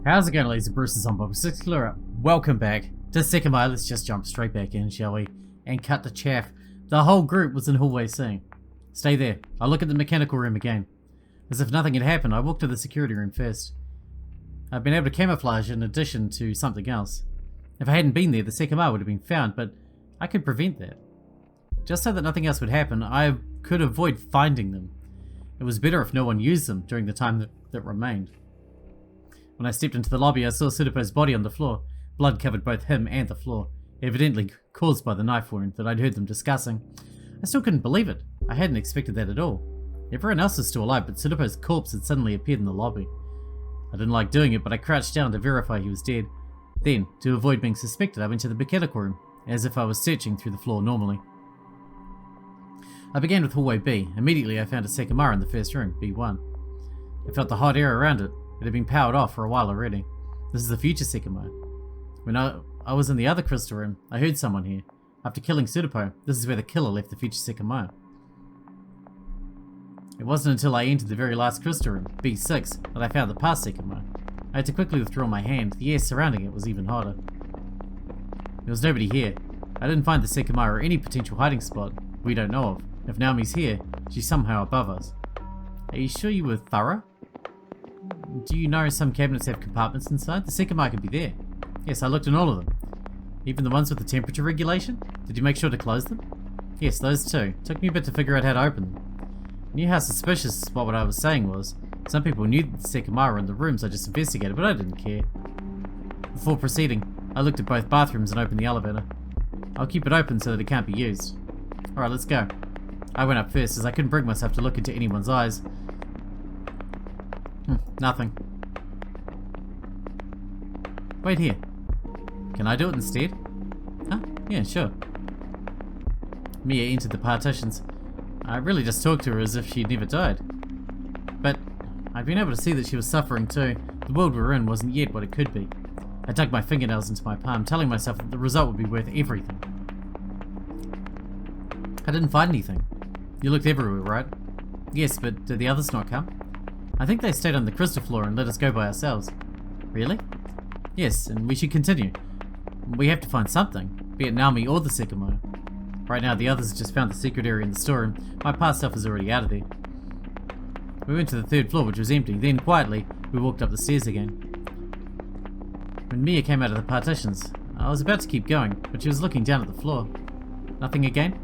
How's it going, ladies and Bruce's on Bob Sixkilla? Welcome back to Sekimeiya. Let's just jump straight back in, shall we? And cut the chaff. The whole group was in hallway C. Stay there. I'll look at the mechanical room again. As if nothing had happened, I walked to the security room first. I've been able to camouflage in addition to something else. If I hadn't been there, the Sekimeiya would have been found, but I could prevent that. Just so that nothing else would happen, I could avoid finding them. It was better if no one used them during the time that remained. When I stepped into the lobby, I saw Sudopo's body on the floor. Blood covered both him and the floor, evidently caused by the knife wound that I'd heard them discussing. I still couldn't believe it. I hadn't expected that at all. Everyone else was still alive, but Sudopo's corpse had suddenly appeared in the lobby. I didn't like doing it, but I crouched down to verify he was dead. Then, to avoid being suspected, I went to the mechanical room, as if I was searching through the floor normally. I began with hallway B. Immediately I found a Sekimeiya in the first room, B1. I felt the hot air around it. It had been powered off for a while already. This is the future Sekimeiya. When I was in the other crystal room, I heard someone here. After killing Sudopo, this is where the killer left the future Sekimeiya. It wasn't until I entered the very last crystal room, B6, that I found the past Sekimeiya. I had to quickly withdraw my hand. The air surrounding it was even hotter. There was nobody here. I didn't find the Sekimeiya or any potential hiding spot we don't know of. If Naomi's here, she's somehow above us. Are you sure you were thorough? Do you know some cabinets have compartments inside? The Sekimeiya could be there. Yes, I looked in all of them. Even the ones with the temperature regulation? Did you make sure to close them? Yes, those too. Took me a bit to figure out how to open them. I knew how suspicious what I was saying was. Some people knew that the Sekimeiya were in the rooms I just investigated, but I didn't care. Before proceeding, I looked at both bathrooms and opened the elevator. I'll keep it open so that it can't be used. Alright, let's go. I went up first as I couldn't bring myself to look into anyone's eyes. Nothing. Wait here. Can I do it instead? Huh? Yeah, sure. Mia entered the partitions. I really just talked to her as if she'd never died. But I'd been able to see that she was suffering too. The world we were in wasn't yet what it could be. I dug my fingernails into my palm, telling myself that the result would be worth everything. I didn't find anything. You looked everywhere, right? Yes, but did the others not come? I think they stayed on the crystal floor and let us go by ourselves. Really? Yes, and we should continue. We have to find something, be it Naomi or the Sekimeiya. Right now, the others just found the secret area in the storeroom. My past self is already out of there. We went to the third floor, which was empty. Then, quietly, we walked up the stairs again. When Mia came out of the partitions, I was about to keep going, but she was looking down at the floor. Nothing again?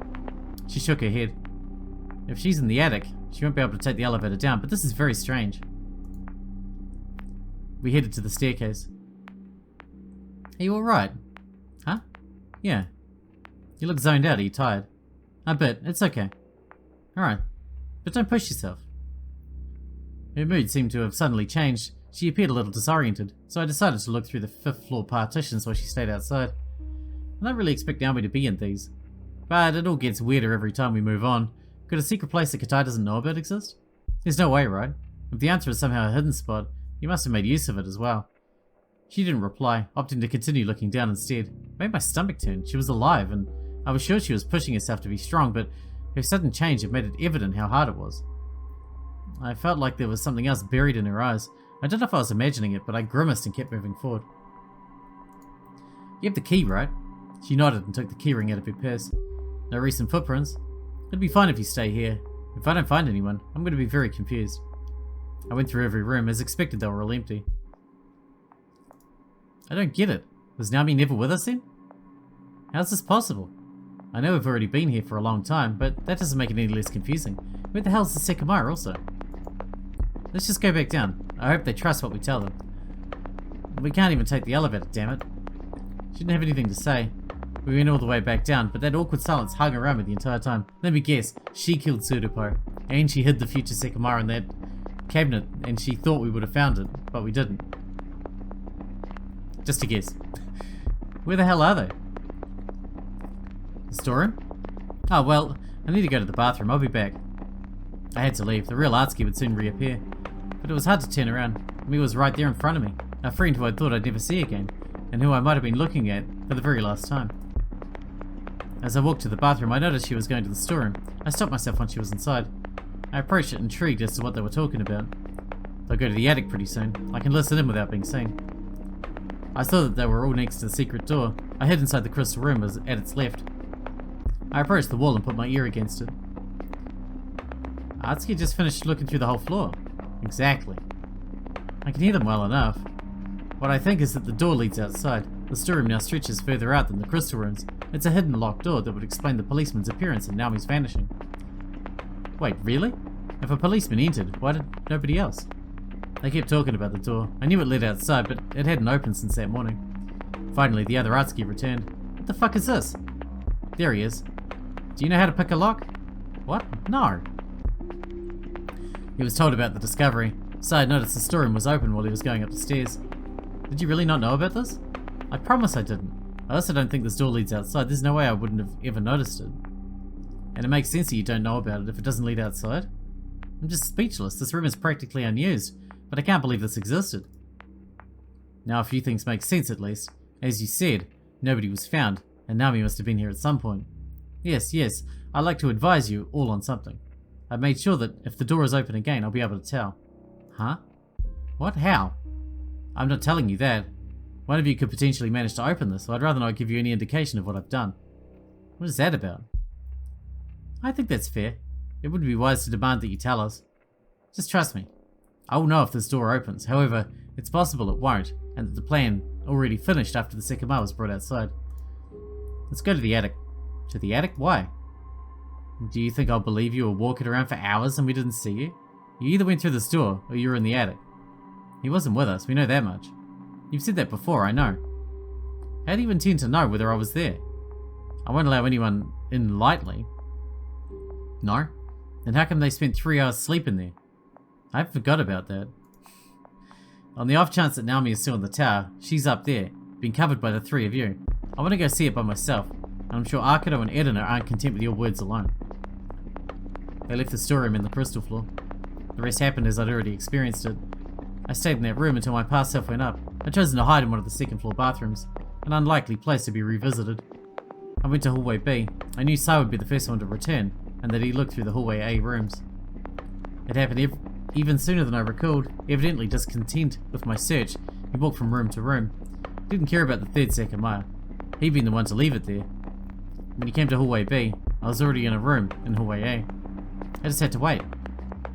She shook her head. If she's in the attic, she won't be able to take the elevator down, but this is very strange. We headed to the staircase. Are you alright? Huh? Yeah. You look zoned out. Are you tired? A bit. It's okay. Alright. But don't push yourself. Her mood seemed to have suddenly changed. She appeared a little disoriented, so I decided to look through the 5th floor partitions while she stayed outside. I don't really expect Naomi to be in these, but it all gets weirder every time we move on. Could a secret place that Katai doesn't know about exist? There's no way, right? If the answer is somehow a hidden spot, you must have made use of it as well. She didn't reply, opting to continue looking down instead. It made my stomach turn. She was alive, and I was sure she was pushing herself to be strong, but her sudden change had made it evident how hard it was. I felt like there was something else buried in her eyes. I don't know if I was imagining it, but I grimaced and kept moving forward. You have the key, right? She nodded and took the keyring out of her purse. No recent footprints. It'd be fine if you stay here. If I don't find anyone, I'm going to be very confused. I went through every room. As expected, they were all empty. I don't get it. Was Naomi never with us then? How's this possible? I know we've already been here for a long time, but that doesn't make it any less confusing. Where the hell's the Sekimeiya also? Let's just go back down. I hope they trust what we tell them. We can't even take the elevator, damn it. She didn't have anything to say. We went all the way back down, but that awkward silence hung around me the entire time. Let me guess, she killed Sudopo, and she hid the future Sekimeiya in that cabinet, and she thought we would have found it, but we didn't. Just a guess. Where the hell are they? The storeroom? Oh well, I need to go to the bathroom. I'll be back. I had to leave. The real Artsky would soon reappear. But it was hard to turn around. Mia was right there in front of me. A friend who I thought I'd never see again, and who I might have been looking at for the very last time. As I walked to the bathroom, I noticed she was going to the storeroom. I stopped myself once she was inside. I approached it, intrigued as to what they were talking about. They'll go to the attic pretty soon. I can listen in without being seen. I saw that they were all next to the secret door. I hid inside the crystal room at its left. I approached the wall and put my ear against it. Atsuki just finished looking through the whole floor. Exactly. I can hear them well enough. What I think is that the door leads outside. The storeroom now stretches further out than the crystal rooms. It's a hidden locked door that would explain the policeman's appearance and Naomi's vanishing. Wait, really? If a policeman entered, why did nobody else? They kept talking about the door. I knew it led outside, but it hadn't opened since that morning. Finally, the other Atsuki returned. What the fuck is this? There he is. Do you know how to pick a lock? What? No. He was told about the discovery, so I noticed the storeroom was open while he was going up the stairs. Did you really not know about this? I promise I didn't. I also don't think this door leads outside. There's no way I wouldn't have ever noticed it. And it makes sense that you don't know about it if it doesn't lead outside. I'm just speechless. This room is practically unused, but I can't believe this existed. Now a few things make sense at least. As you said, nobody was found, and Naomi must have been here at some point. Yes, I'd like to advise you all on something. I've made sure that if the door is open again, I'll be able to tell. Huh? What? How? I'm not telling you that. One of you could potentially manage to open this, so I'd rather not give you any indication of what I've done. What is that about? I think that's fair. It would be wise to demand that you tell us. Just trust me. I will know if this door opens. However, it's possible it won't, and that the plan already finished after the Sekimeiya was brought outside. Let's go to the attic. To the attic? Why? Do you think I'll believe you were walking around for hours and we didn't see you? You either went through this door, or you were in the attic. He wasn't with us, we know that much. You've said that before, I know. How do you intend to know whether I was there? I won't allow anyone in lightly. No? Then how come they spent 3 hours sleeping there? I forgot about that. On the off chance that Naomi is still in the tower, she's up there, being covered by the 3 of you. I want to go see it by myself, and I'm sure Arcado and Edina aren't content with your words alone. They left the storeroom in the crystal floor. The rest happened as I'd already experienced it. I stayed in that room until my past self went up. I'd chosen to hide in one of the second floor bathrooms, an unlikely place to be revisited. I went to hallway B. I knew Sai would be the first one to return, and that he looked through the hallway A rooms. It happened even sooner than I recalled. Evidently discontent with my search, he walked from room to room. Didn't care about the third Sekimeiya. He'd been the one to leave it there. When he came to hallway B, I was already in a room in hallway A. I just had to wait.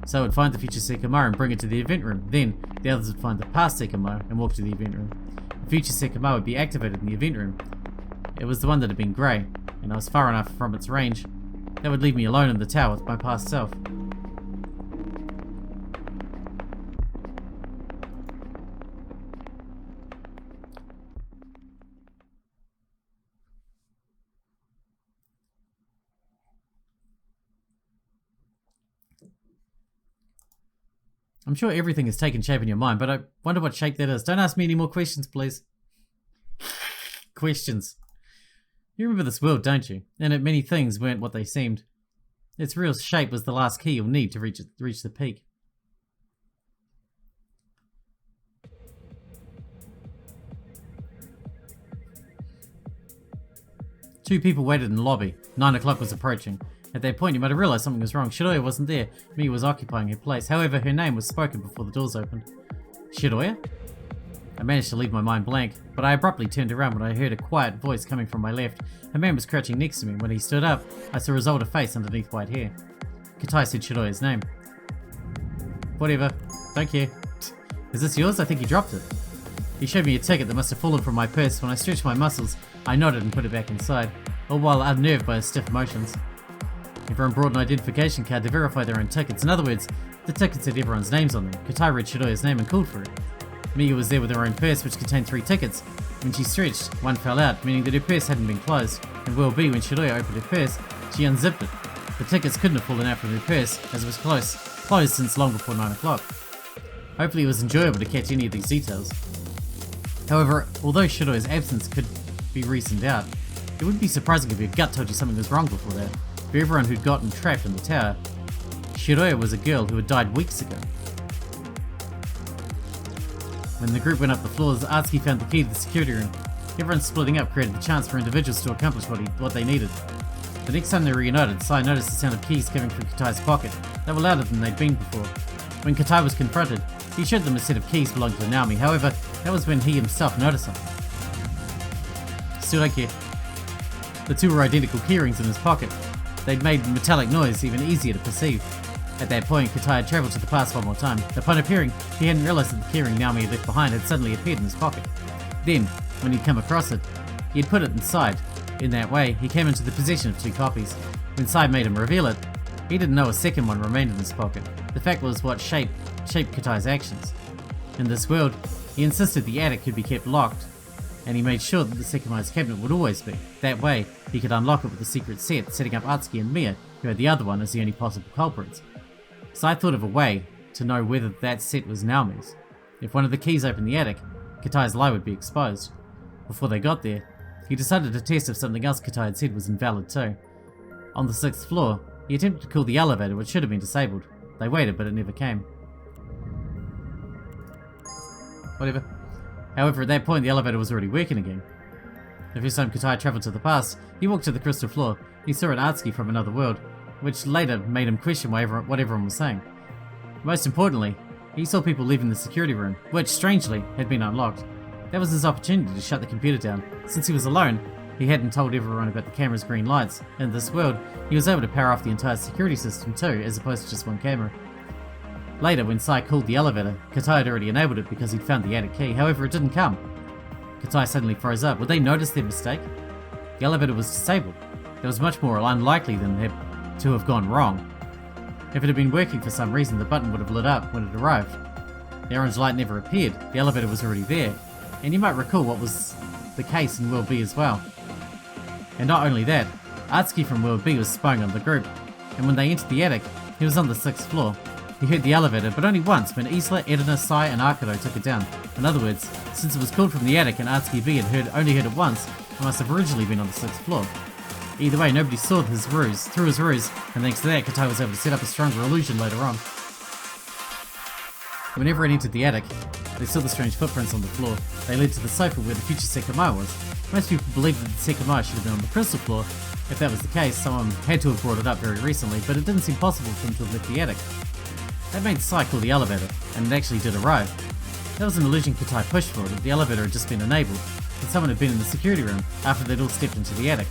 So I would find the future Sekimeiya and bring it to the event room. Then, the others would find the past Sekimeiya and walk to the event room. The future Sekimeiya would be activated in the event room. It was the one that had been grey, and I was far enough from its range. That would leave me alone in the tower with my past self. I'm sure everything has taken shape in your mind, but I wonder what shape that is. Don't ask me any more questions, please. Questions. You remember this world, don't you? And that many things weren't what they seemed. Its real shape was the last key you'll need to reach the peak. Two people waited in the lobby. 9 o'clock was approaching. At that point, you might have realized something was wrong. Shiroya wasn't there. Miyu was occupying her place. However, her name was spoken before the doors opened. Shiroya? I managed to leave my mind blank, but I abruptly turned around when I heard a quiet voice coming from my left. A man was crouching next to me. When he stood up, I saw his older face underneath white hair. Katai said Shiroya's name. Whatever. Don't care. Is this yours? I think he dropped it. He showed me a ticket that must have fallen from my purse. When I stretched my muscles, I nodded and put it back inside, all while unnerved by his stiff motions. Everyone brought an identification card to verify their own tickets. In other words, the tickets had everyone's names on them. Katai read Shiroya's name and called for it. Miyu was there with her own purse, which contained 3 tickets. When she stretched, one fell out, meaning that her purse hadn't been closed. And well B, when Shiroya opened her purse, she unzipped it. The tickets couldn't have fallen out from her purse, as it was closed since long before 9 o'clock. Hopefully it was enjoyable to catch any of these details. However, although Shiroya's absence could be reasoned out, it wouldn't be surprising if your gut told you something was wrong before that. For everyone who'd gotten trapped in the tower, Shiroya was a girl who had died weeks ago. When the group went up the floors, Atsuki found the key to the security room. Everyone splitting up created the chance for individuals to accomplish what they needed. The next time they reunited, Sai noticed the sound of keys coming from Katai's pocket. They were louder than they'd been before. When Katai was confronted, He showed them a set of keys belonging to Naomi, however, that was when he himself noticed something. Still don't care. The two were identical keyrings in his pocket. They'd made metallic noise even easier to perceive. At that point, Katai had travelled to the past one more time. Upon appearing, he hadn't realised that the keyring Naomi had left behind had suddenly appeared in his pocket. Then, when he'd come across it, he had put it inside. In that way, he came into the possession of two copies. When Sai made him reveal it, he didn't know a second one remained in his pocket. The fact was what shaped Katai's actions. In this world, he insisted the attic could be kept locked, and he made sure that the Sekimeiya's cabinet would always be. That way, he could unlock it with a secret set, setting up Atsuki and Mia, who had the other one, as the only possible culprits. Sai thought of a way to know whether that set was Naomi's. If one of the keys opened the attic, Katai's lie would be exposed. Before they got there, he decided to test if something else Katai had said was invalid too. On the 6th floor, he attempted to call the elevator, which should have been disabled. They waited, but it never came. Whatever. However, at that point, the elevator was already working again. The first time Katai travelled to the past, he walked to the crystal floor. He saw an Atsuki from another world, which later made him question what everyone was saying. Most importantly, he saw people leaving the security room, which, strangely, had been unlocked. That was his opportunity to shut the computer down. Since he was alone, he hadn't told everyone about the camera's green lights. In this world, he was able to power off the entire security system too, as opposed to just one camera. Later, when Sai called the elevator, Katai had already enabled it because he'd found the attic key, however it didn't come. Katai suddenly froze up. Would they notice their mistake? The elevator was disabled. That was much more unlikely than to have gone wrong. If it had been working for some reason, the button would have lit up when it arrived. The orange light never appeared, the elevator was already there, and you might recall what was the case in World B as well. And not only that, Atsuki from World B was spying on the group, and when they entered the attic, he was on the 6th floor. He heard the elevator, but only once when Isla, Edina, Sai and Arcado took it down. In other words, since it was called from the attic and Atsuki B had only heard it once, it must have originally been on the 6th floor. Either way, nobody saw his ruse, and thanks to that, Katai was able to set up a stronger illusion later on. When everyone entered the attic, they saw the strange footprints on the floor. They led to the sofa where the future Sekimeiya was. Most people believed that the Sekimeiya should have been on the crystal floor. If that was the case, someone had to have brought it up very recently, but it didn't seem possible for them to have left the attic. That made Sai call the elevator, and it actually did arrive. That was an illusion Katai pushed for, that the elevator had just been enabled, and someone had been in the security room after they'd all stepped into the attic.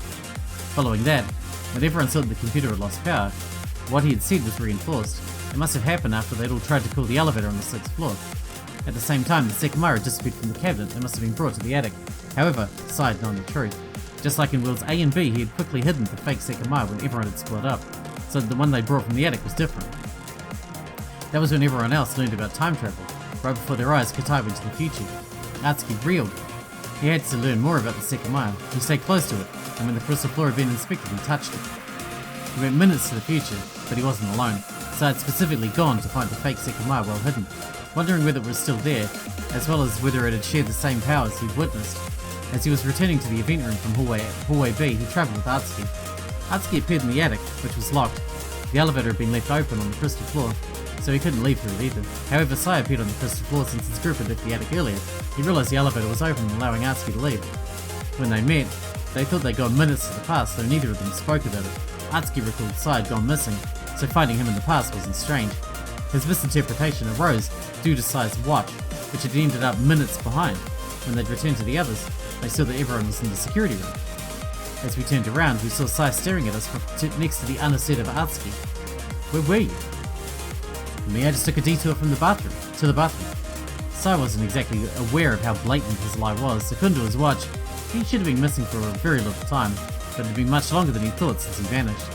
Following that, when everyone saw that the computer had lost power, what he had said was reinforced. It must have happened after they'd all tried to call the elevator on the 6th floor. At the same time, the Sekimeiya had disappeared from the cabinet and must have been brought to the attic. However, Sai had known the truth. Just like in worlds A and B, he had quickly hidden the fake Sekimeiya when everyone had split up, so that the one they brought from the attic was different. That was when everyone else learned about time travel. Right before their eyes, Katai went to the future. Atsuki reeled. He had to learn more about the Sekimeiya. He stayed close to it, and when the crystal floor had been inspected, he touched it. He went minutes to the future, but he wasn't alone. Sai had specifically gone to find the fake Sekimeiya well hidden, wondering whether it was still there, as well as whether it had shared the same powers he'd witnessed. As he was returning to the event room from hallway B, he travelled with Atsuki. Atsuki appeared in the attic, which was locked. The elevator had been left open on the crystal floor, so he couldn't leave through it either. However, Sai appeared on the crystal floor since his group had left the attic earlier. He realised the elevator was open, allowing Atsuki to leave. When they met, they thought they'd gone minutes to the past, though neither of them spoke about it. Atsuki recalled Sai had gone missing, so finding him in the past wasn't strange. His misinterpretation arose due to Sai's watch, which had ended up minutes behind. When they'd returned to the others, they saw that everyone was in the security room. As we turned around, we saw Sai staring at us next to the unassertive Atsuki. Where were you? Me, I just took a detour from the bathroom to the bathroom. Sai wasn't exactly aware of how blatant his lie was. According to his watch, he should have been missing for a very little time, but it had been much longer than he thought since he vanished.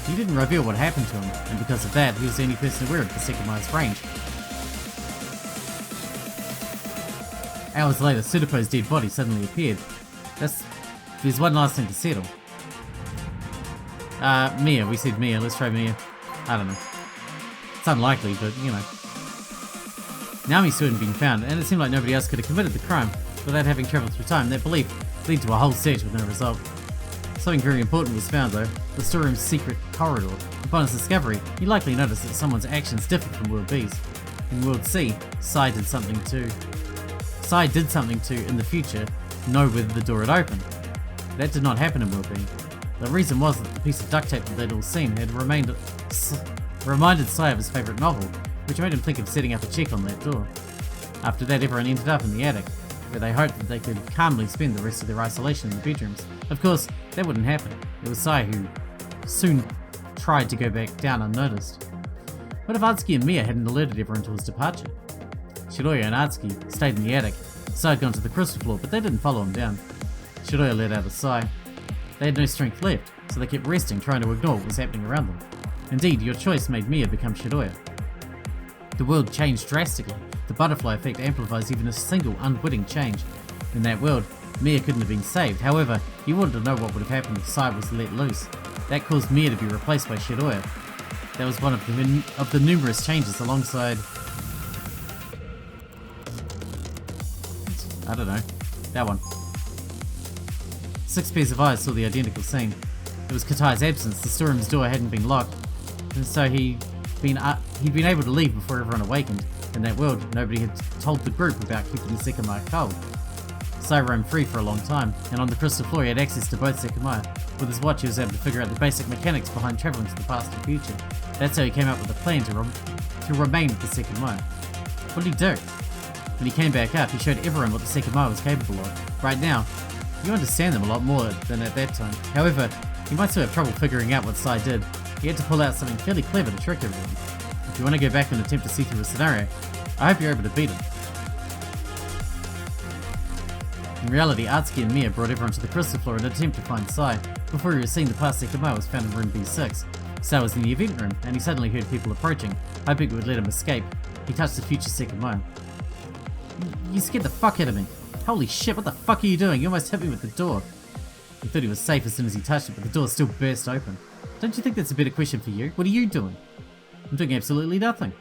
He didn't reveal what happened to him, and because of that, he was the only person aware of the Sekimeiya's range. Hours later, Sudapo's dead body suddenly appeared. There's one last thing to settle. Mia, we said Mia, let's try Mia. I don't know. It's unlikely, but you know. Naomi still hadn't been found, and it seemed like nobody else could have committed the crime without having travelled through time. That belief led to a whole search with no result. Something very important was found though, the storeroom's secret corridor. Upon its discovery, he likely noticed that someone's actions differed from World B's. In World C, Sai did something to, in the future, know whether the door had opened. That did not happen in World B. The reason was that the piece of duct tape that they'd all seen had reminded Sai of his favourite novel, which made him think of setting up a check on that door. After that, everyone ended up in the attic, where they hoped that they could calmly spend the rest of their isolation in the bedrooms. Of course, that wouldn't happen. It was Sai who soon tried to go back down unnoticed. What if Atsuki and Miya hadn't alerted everyone to his departure? Shiroya and Atsuki stayed in the attic. Sai had gone to the crystal floor, but they didn't follow him down. Shiroya let out a sigh. They had no strength left, so they kept resting, trying to ignore what was happening around them. Indeed, your choice made Miya become Shiroya. The world changed drastically. The butterfly effect amplifies even a single unwitting change. In that world, Miya couldn't have been saved. However, you wanted to know what would have happened if Sai was let loose. That caused Miya to be replaced by Shiroya. That was one of the numerous changes alongside... I don't know. That one. 6 pairs of eyes saw the identical scene. It was Katai's absence. The storeroom's door hadn't been locked, and so he'd been able to leave before everyone awakened. In that world, nobody had told the group about keeping the Sekimeiya cold. Sai roamed free for a long time, and on the crystal floor he had access to both Sekimeiya. With his watch he was able to figure out the basic mechanics behind travelling to the past and future. That's how he came up with a plan to remain with the Sekimeiya. What did he do? When he came back up, he showed everyone what the Sekimeiya was capable of. Right now, you understand them a lot more than at that time. However, you might still have trouble figuring out what Sai did. He had to pull out something fairly clever to trick everyone. If you want to go back and attempt to see through a scenario, I hope you're able to beat him. In reality, Atsuki and Miya brought everyone to the crystal floor in an attempt to find Sai. Before he was seen, the past Sekimeiya was found in room B6. Sai was in the event room, and he suddenly heard people approaching, hoping it would let him escape. He touched the future Sekimeiya. You scared the fuck out of me. Holy shit, what the fuck are you doing? You almost hit me with the door. He thought he was safe as soon as he touched it, but the door still burst open. Don't you think that's a better question for you? What are you doing? I'm doing absolutely nothing.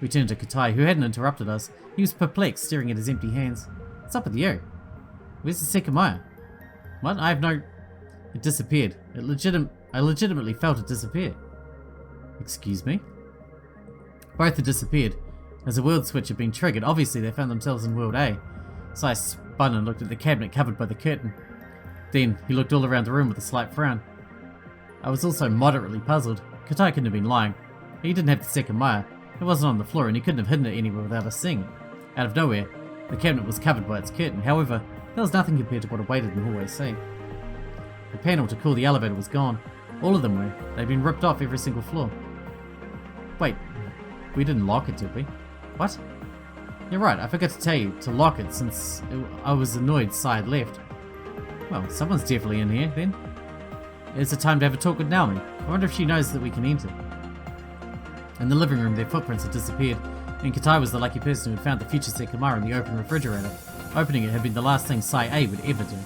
We turned to Katai, who hadn't interrupted us. He was perplexed, staring at his empty hands. What's up with you? Where's the Sekimeiya? What? I have no... It disappeared. I legitimately felt it disappear. Excuse me? Both had disappeared. As a world switch had been triggered, obviously they found themselves in World A. Sai spun and looked at the cabinet covered by the curtain. Then, he looked all around the room with a slight frown. I was also moderately puzzled. Katai couldn't have been lying. He didn't have the Sekimeiya. It wasn't on the floor and he couldn't have hidden it anywhere without us seeing it. Out of nowhere, the cabinet was covered by its curtain. However, there was nothing compared to what awaited in hallway C. The panel to call the elevator was gone. All of them were. They'd been ripped off every single floor. Wait, we didn't lock it, did we? What? You're right, I forgot to tell you to lock it since I was annoyed Sai had left. Well, someone's definitely in here, then. It's a time to have a talk with Naomi. I wonder if she knows that we can enter. In the living room, their footprints had disappeared, and Katai was the lucky person who had found the future Sekimeiya in the open refrigerator. Opening it had been the last thing Sai A would ever do.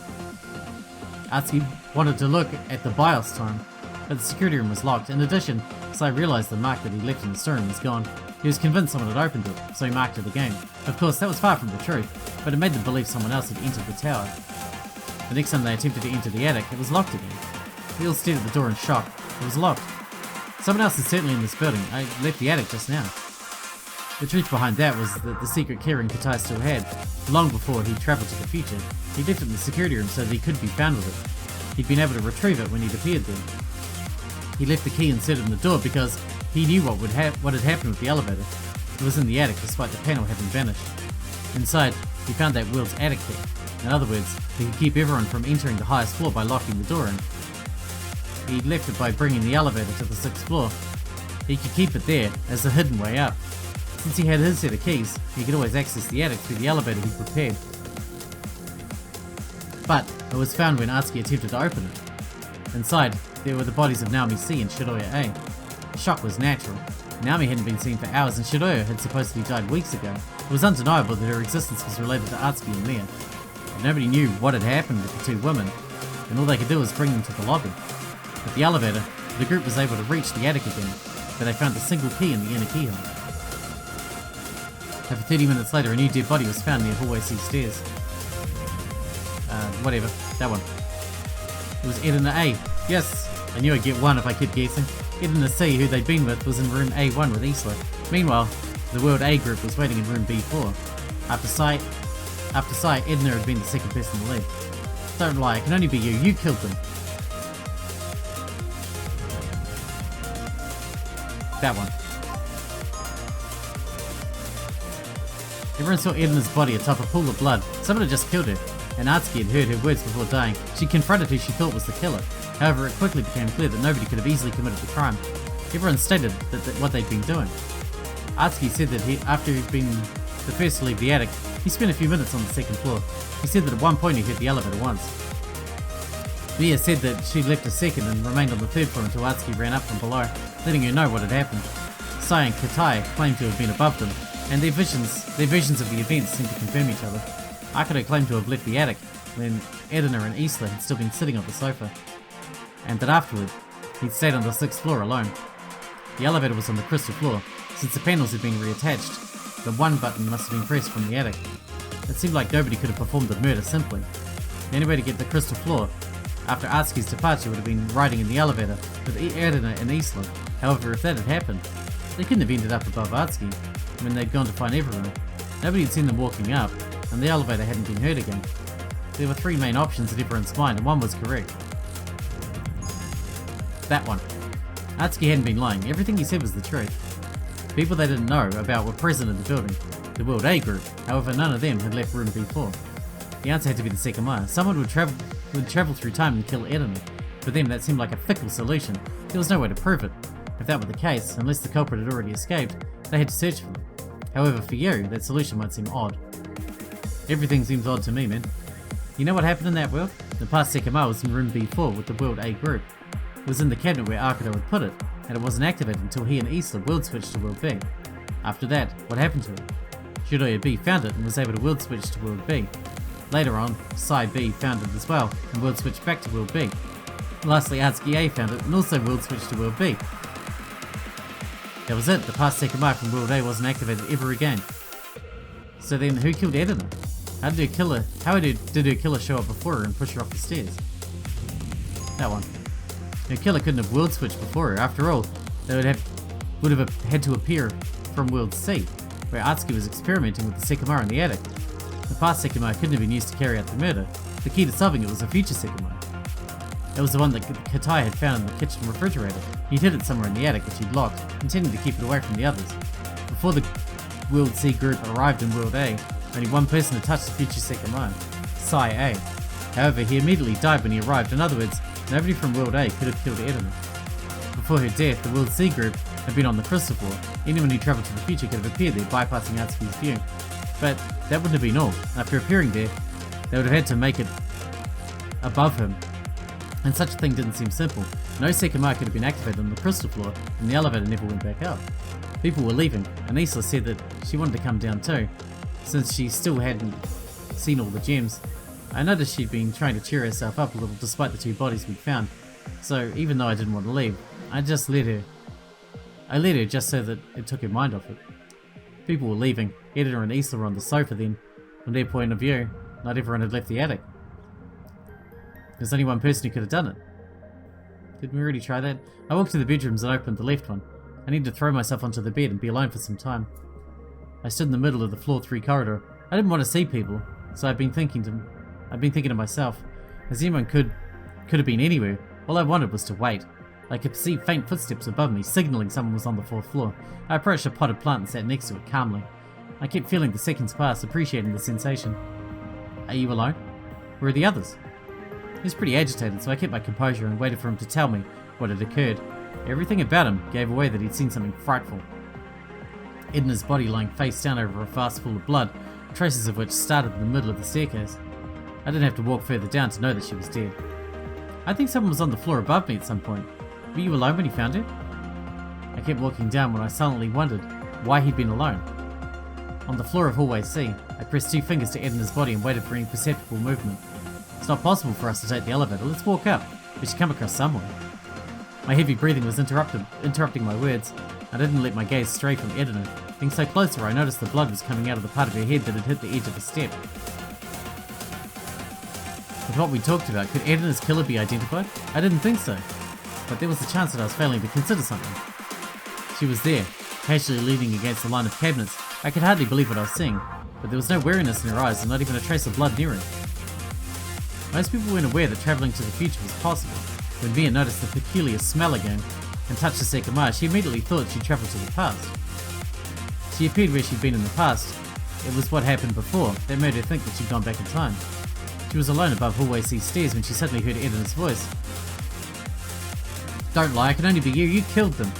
Atsuki wanted to look at the BIOS time, but the security room was locked. In addition, Sai realized the mark that he left in the storeroom was gone. He was convinced someone had opened it, so he marked it again. Of course, that was far from the truth, but it made them believe someone else had entered the tower. The next time they attempted to enter the attic, it was locked again. We all stared at the door in shock. It was locked. Someone else is certainly in this building. I left the attic just now. The truth behind that was that the secret keyring Katai still had. Long before he travelled to the future, he left it in the security room so that he could be found with it. He'd been able to retrieve it when he'd appeared there. He left the key inserted in the door because he knew what had happened with the elevator. It was in the attic despite the panel having vanished. Inside, he found that world's attic key. In other words, he could keep everyone from entering the highest floor by locking the door in. He left it by bringing the elevator to the 6th floor. He could keep it there as a hidden way up. Since he had his set of keys, he could always access the attic through the elevator he prepared. But it was found when Atsuki attempted to open it. Inside, there were the bodies of Naomi C and Shiroya A. The shock was natural. Naomi hadn't been seen for hours and Shiroya had supposedly died weeks ago. It was undeniable that her existence was related to Atsuki and Miya. But nobody knew what had happened with the two women, and all they could do was bring them to the lobby. At the elevator, the group was able to reach the attic again, but they found a single key in the inner keyhole. Over 30 minutes later, a new dead body was found near hallway C stairs. Whatever. That one. It was Edna A. Yes, I knew I'd get one if I kept guessing. Edna C, who they'd been with, was in room A1 with Isla. Meanwhile, the World A group was waiting in room B4. After Sai, Edna had been the second person to leave. Don't lie, it can only be you. You killed them. That one. Everyone saw Edna's body atop a pool of blood. Someone had just killed her, and Atsuki had heard her words before dying. She confronted who she thought was the killer. However, it quickly became clear that nobody could have easily committed the crime. Everyone stated what they'd been doing. Atsuki said that after he'd been the first to leave the attic, he spent a few minutes on the second floor. He said that at one point he hit the elevator once. Mia said that she left a second and remained on the third floor until Atsuki ran up from below, letting her know what had happened. Sai and Katai claimed to have been above them, and their versions of the events seemed to confirm each other. Akito claimed to have left the attic when Edna and Isla had still been sitting on the sofa, and that afterward, he'd stayed on the 6th floor alone. The elevator was on the crystal floor. Since the panels had been reattached, the one button must have been pressed from the attic. It seemed like nobody could have performed the murder simply. The only way to get to the crystal floor after Atsuki's departure would have been riding in the elevator with Edna and Isla. However, if that had happened, they couldn't have ended up above Atsuki when they'd gone to find everyone. Nobody had seen them walking up, and the elevator hadn't been heard again. There were 3 main options in everyone's mind, and one was correct. That one. Atsuki hadn't been lying. Everything he said was the truth. The people they didn't know about were present in the building, the World A group. However, none of them had left room B4. The answer had to be the Sekimeiya. Someone would travel through time and kill Edna. For them, that seemed like a fickle solution. There was no way to prove it. If that were the case, unless the culprit had already escaped, they had to search for them. However, for you, that solution might seem odd. Everything seems odd to me, man. You know what happened in that world? The past Sekimeiya was in room B4 with the World A group. It was in the cabinet where Akito had put it, and it wasn't activated until he and Isla world switched to World B. After that, what happened to it? Shiroya B found it and was able to world switch to World B. Later on, Sai B found it as well and world switched back to World B. Lastly, Atsuki A found it and also world switched to World B. That was it. The past Sekimeiya from World A wasn't activated ever again. So then, who killed Edna? How did her killer show up before her and push her off the stairs? That one. Her killer couldn't have world switched before her. After all, they would have had to appear from World C, where Atsuki was experimenting with the Sekimeiya in the attic. The past Sekimeiya couldn't have been used to carry out the murder. The key to solving it was a future Sekimeiya. It was the one that Katai had found in the kitchen refrigerator. He'd hid it somewhere in the attic, which he'd locked, intending to keep it away from the others. Before the World C group arrived in World A, only one person had touched the future Sekimeiya, Sai A. However, he immediately died when he arrived. In other words, nobody from World A could have killed Edna. Before her death, the World C group had been on the crystal floor. Anyone who travelled to the future could have appeared there, bypassing Atsuki's view. But that wouldn't have been all. After appearing there, they would have had to make it above him. And such a thing didn't seem simple. No Sekimeiya could have been activated on the crystal floor, and the elevator never went back up. People were leaving, and Isla said that she wanted to come down too, since she still hadn't seen all the gems. I noticed she'd been trying to cheer herself up a little despite the 2 bodies we'd found, so even though I didn't want to leave, I let her just so that it took her mind off it. People were leaving. Edna and Isla were on the sofa then. From their point of view, not everyone had left the attic. There's only one person who could have done it. Didn't we already try that? I walked to the bedrooms and opened the left one. I needed to throw myself onto the bed and be alone for some time. I stood in the middle of the floor 3 corridor. I didn't want to see people, so I'd been thinking to myself, as anyone could have been anywhere. All I wanted was to wait. I could perceive faint footsteps above me, signaling someone was on the 4th floor. I approached a potted plant and sat next to it calmly. I kept feeling the seconds pass, appreciating the sensation. Are you alone? Where are the others? He was pretty agitated, so I kept my composure and waited for him to tell me what had occurred. Everything about him gave away that he'd seen something frightful. Edna's body lying face down over a vase full of blood, traces of which started in the middle of the staircase. I didn't have to walk further down to know that she was dead. I think someone was on the floor above me at some point. Were you alone when you found her? I kept walking down when I silently wondered why he'd been alone. On the floor of hallway C, I pressed 2 fingers to Edna's body and waited for any perceptible movement. It's not possible for us to take the elevator. Let's walk up. We should come across somewhere. My heavy breathing was interrupting my words. I didn't let my gaze stray from Edna. Being so close to her, I noticed the blood was coming out of the part of her head that had hit the edge of the step. With what we talked about, could Edna's killer be identified? I didn't think so. But there was a chance that I was failing to consider something. She was there, casually leaning against the line of cabinets. I could hardly believe what I was seeing, but there was no wariness in her eyes and not even a trace of blood near her. Most people weren't aware that travelling to the future was possible. When Mia noticed the peculiar smell again and touched the Sekimeiya, she immediately thought she'd travelled to the past. She appeared where she'd been in the past, it was what happened before that made her think that she'd gone back in time. She was alone above Hallway C's stairs when she suddenly heard Edna's voice. "Don't lie, it can only be you killed them."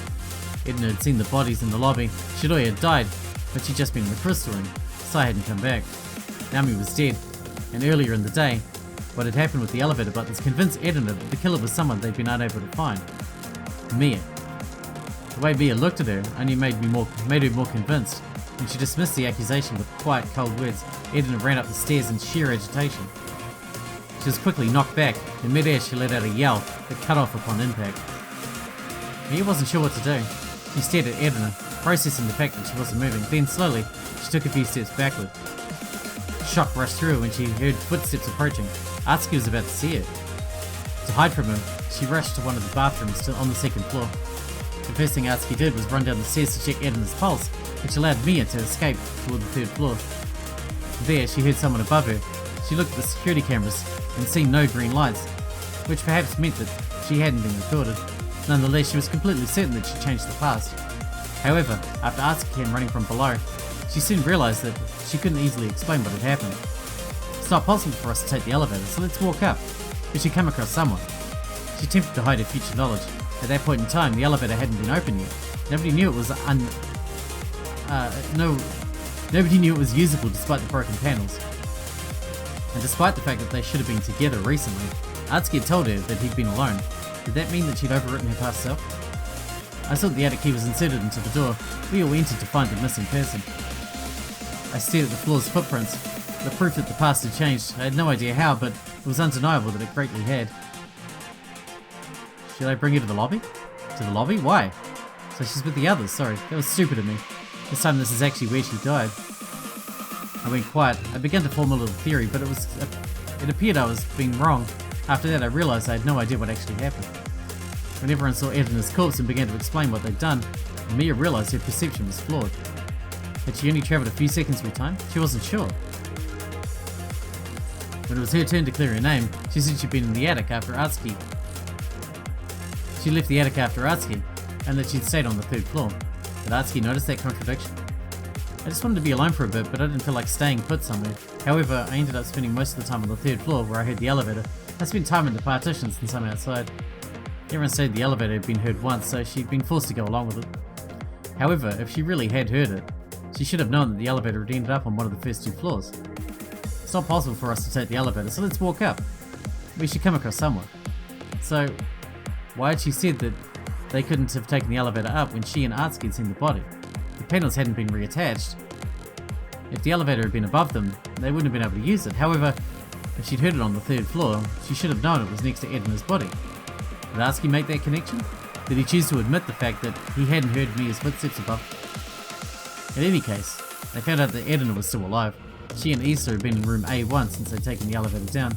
Edna had seen the bodies in the lobby. Shiroya had died, but she'd just been in the crystal room. Sai hadn't come back. Naomi was dead, and earlier in the day, what had happened with the elevator buttons convinced Edna that the killer was someone they'd been unable to find. Mia. The way Mia looked at her only made her more convinced. When she dismissed the accusation with quiet, cold words, Edna ran up the stairs in sheer agitation. She was quickly knocked back. In mid-air, she let out a yell that cut off upon impact. Mia wasn't sure what to do. She stared at Edna, processing the fact that she wasn't moving. Then, slowly, she took a few steps backward. Shock rushed through her when she heard footsteps approaching. Atsuki was about to see her. To hide from him, she rushed to one of the bathrooms on the second floor. The first thing Atsuki did was run down the stairs to check Edna's pulse, which allowed Mia to escape toward the third floor. There, she heard someone above her. She looked at the security cameras and seen no green lights, which perhaps meant that she hadn't been recorded. Nonetheless, she was completely certain that she'd changed the past. However, after Atsuki came running from below, she soon realized that she couldn't easily explain what had happened. "It's not possible for us to take the elevator, so let's walk up. We should come across someone." She attempted to hide her future knowledge. At that point in time, the elevator hadn't been opened yet. Nobody knew it was nobody knew it was usable despite the broken panels. And despite the fact that they should have been together recently, Atsuki had told her that he'd been alone. Did that mean that she'd overwritten her past self? I saw that the attic key was inserted into the door. We all entered to find the missing person. I stared at the floor's footprints, the proof that the past had changed. I had no idea how, but it was undeniable that it greatly had. Should I bring her to the lobby? To the lobby? Why? So she's with the others, sorry. That was stupid of me. This time this is actually where she died. I went quiet. I began to form a little theory, but it appeared I was being wrong. After that I realised I had no idea what actually happened. When everyone saw Edna's corpse and began to explain what they'd done, Mia realised her perception was flawed. Had she only travelled a few seconds through time? She wasn't sure. When it was her turn to clear her name, she said she'd been in the attic after Atsuki. She left the attic after Atsuki, and that she'd stayed on the third floor. Did Atsuki notice that contradiction? I just wanted to be alone for a bit, but I didn't feel like staying put somewhere. However, I ended up spending most of the time on the third floor where I heard the elevator. I spent time in the partitions and some outside. Everyone said the elevator had been heard once, so she'd been forced to go along with it. However, if she really had heard it, she should have known that the elevator had ended up on one of the first two floors. It's not possible for us to take the elevator, so let's walk up. We should come across someone. So, why had she said that they couldn't have taken the elevator up when she and Atsuki had seen the body? The panels hadn't been reattached. If the elevator had been above them, they wouldn't have been able to use it. However, if she'd heard it on the third floor, she should have known it was next to Edna's body. Did Atsuki make that connection? Did he choose to admit the fact that he hadn't heard Mia's footsteps above? In any case, they found out that Edna was still alive. She and Issa had been in room A1 since they'd taken the elevator down.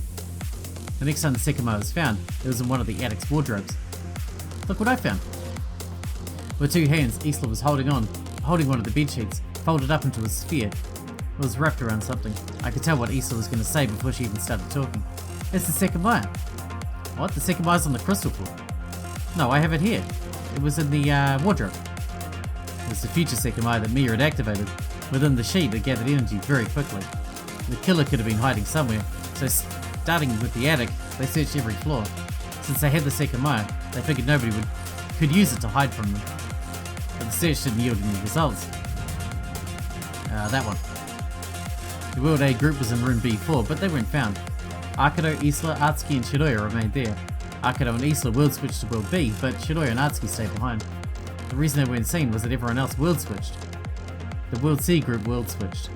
The next time the Sekimeiya was found, it was in one of the attic's wardrobes. Look what I found. With two hands, Isla was holding one of the bed sheets, folded up into a sphere. It was wrapped around something. I could tell what Isla was going to say before she even started talking. It's the Sekimeiya. What? The Sekimeiya's on the crystal floor? No, I have it here. It was in the wardrobe. It was the future Sekimeiya that Mia had activated. Within the sheet, it gathered energy very quickly. The killer could have been hiding somewhere, so starting with the attic, they searched every floor. Since they had the Sekimeiya, they figured nobody could use it to hide from them. But the search didn't yield any results. That one. The World A group was in room B4, but they weren't found. Akito, Isla, Atsuki and Shiroya remained there. Akito and Isla world switched to World B, but Shiroya and Atsuki stayed behind. The reason they weren't seen was that everyone else world switched. The World C group world switched.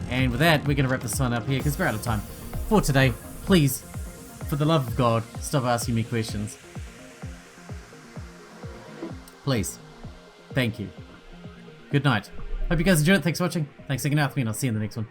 And with that, we're going to wrap this one up here because we're out of time. For today, please, for the love of God, stop asking me questions. Please. Thank you. Good night. Hope you guys enjoyed it. Thanks for watching. Thanks for hanging out with me, and I'll see you in the next one.